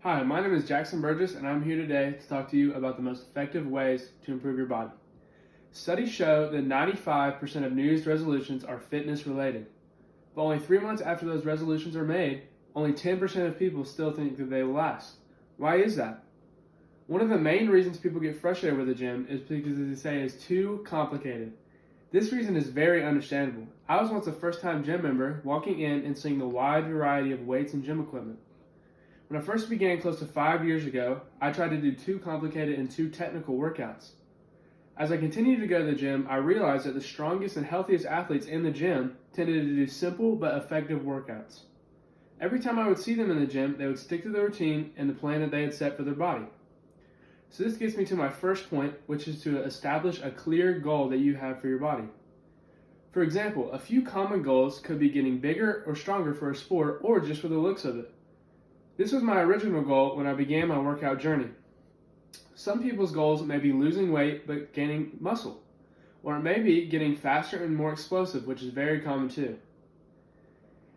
Hi, my name is Jackson Burgess, and I'm here today to talk to you about the most effective ways to improve your body. Studies show that 95% of New Year's resolutions are fitness related. But only 3 months after those resolutions are made, only 10% of people still think that they will last. Why is that? One of the main reasons people get frustrated with the gym is because they say it's too complicated. This reason is very understandable. I was once a first-time gym member walking in and seeing the wide variety of weights and gym equipment. When I first began close to 5 years ago, I tried to do too complicated and too technical workouts. As I continued to go to the gym, I realized that the strongest and healthiest athletes in the gym tended to do simple but effective workouts. Every time I would see them in the gym, they would stick to the routine and the plan that they had set for their body. So this gets me to my first point, which is to establish a clear goal that you have for your body. For example, a few common goals could be getting bigger or stronger for a sport or just for the looks of it. This was my original goal when I began my workout journey. Some people's goals may be losing weight but gaining muscle, or it may be getting faster and more explosive, which is very common too.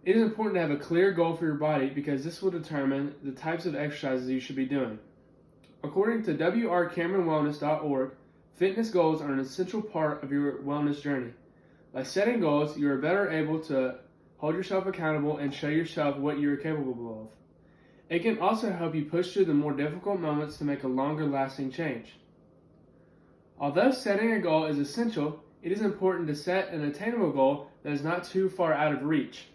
It is important to have a clear goal for your body because this will determine the types of exercises you should be doing. According to WRCameronWellness.org, fitness goals are an essential part of your wellness journey. By setting goals, you are better able to hold yourself accountable and show yourself what you are capable of. It can also help you push through the more difficult moments to make a longer lasting change. Although setting a goal is essential, it is important to set an attainable goal that is not too far out of reach.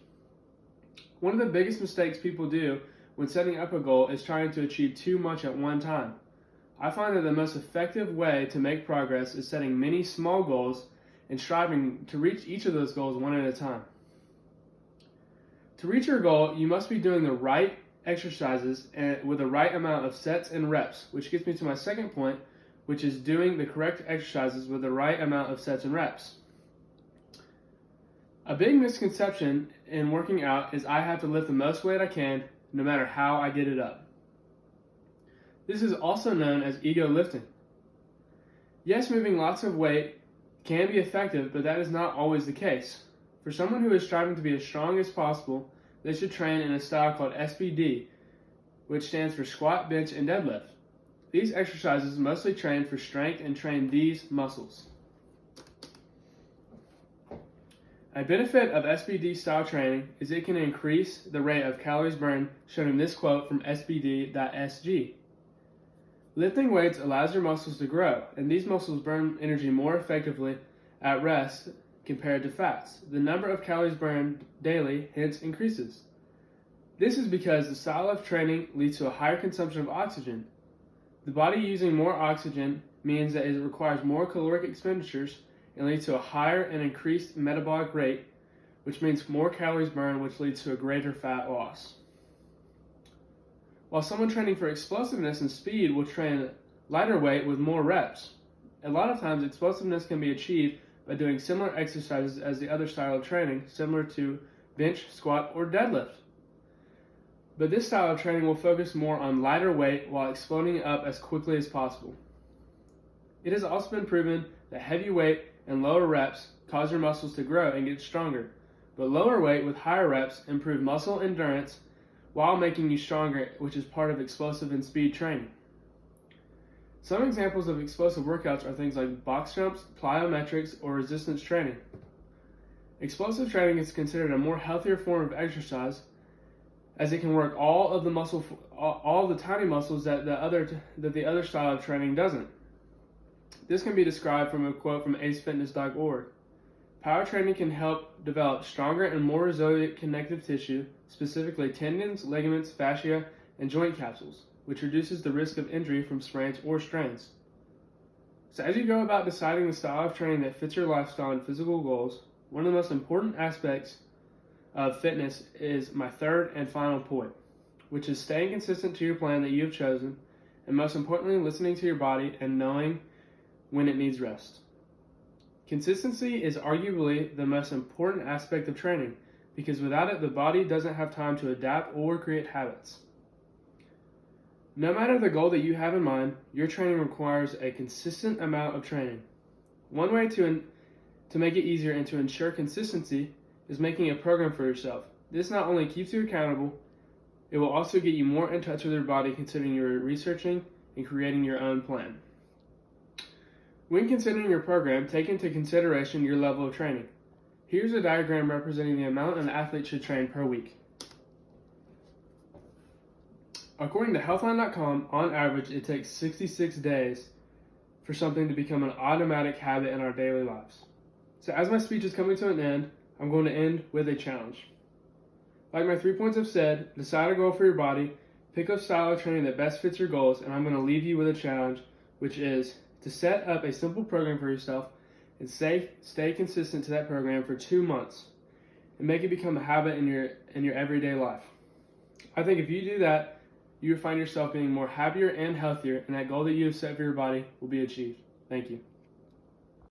One of the biggest mistakes people do when setting up a goal is trying to achieve too much at one time. I find that the most effective way to make progress is setting many small goals and striving to reach each of those goals one at a time. To reach your goal, you must be doing the right exercises and with the right amount of sets and reps, which gets me to my second point, which is doing the correct exercises with the right amount of sets and reps. A big misconception in working out is I have to lift the most weight I can no matter how I get it up. This is also known as ego lifting. Yes, moving lots of weight can be effective, but that is not always the case. For someone who is striving to be as strong as possible, they should train in a style called SBD, which stands for squat, bench, and deadlift. These exercises mostly train for strength and train these muscles. A benefit of SBD style training is it can increase the rate of calories burned, shown in this quote from SBD.SG. Lifting weights allows your muscles to grow, and these muscles burn energy more effectively at rest compared to fats. The number of calories burned daily hence increases. This is because the style of training leads to a higher consumption of oxygen. The body using more oxygen means that it requires more caloric expenditures and leads to a higher and increased metabolic rate, which means more calories burned, which leads to a greater fat loss. While someone training for explosiveness and speed will train lighter weight with more reps. A lot of times explosiveness can be achieved by doing similar exercises as the other style of training, similar to bench, squat, or deadlift. But this style of training will focus more on lighter weight while exploding it up as quickly as possible. It has also been proven that heavy weight and lower reps cause your muscles to grow and get stronger, but lower weight with higher reps improve muscle endurance while making you stronger, which is part of explosive and speed training. Some examples of explosive workouts are things like box jumps, plyometrics, or resistance training. Explosive training is considered a more healthier form of exercise as it can work all of the tiny muscles that the other style of training doesn't. This can be described from a quote from acefitness.org. Power training can help develop stronger and more resilient connective tissue, specifically tendons, ligaments, fascia, and joint capsules, which reduces the risk of injury from sprains or strains. So as you go about deciding the style of training that fits your lifestyle and physical goals, one of the most important aspects of fitness is my third and final point, which is staying consistent to your plan that you have chosen, and most importantly, listening to your body and knowing when it needs rest. Consistency is arguably the most important aspect of training, because without it, the body doesn't have time to adapt or create habits. No matter the goal that you have in mind, your training requires a consistent amount of training. One way to make it easier and to ensure consistency is making a program for yourself. This not only keeps you accountable, It will also get you more in touch with your body considering you're researching and creating your own plan. When considering your program, take into consideration your level of training. Here's a diagram representing the amount an athlete should train per week. According to Healthline.com, on average, it takes 66 days for something to become an automatic habit in our daily lives. So as my speech is coming to an end, I'm going to end with a challenge. Like my 3 points have said, decide a goal for your body, pick a style of training that best fits your goals, and I'm going to leave you with a challenge, which is to set up a simple program for yourself and stay consistent to that program for 2 months and make it become a habit in your everyday life. I think if you do that, you will find yourself being more happier and healthier, and that goal that you have set for your body will be achieved. Thank you.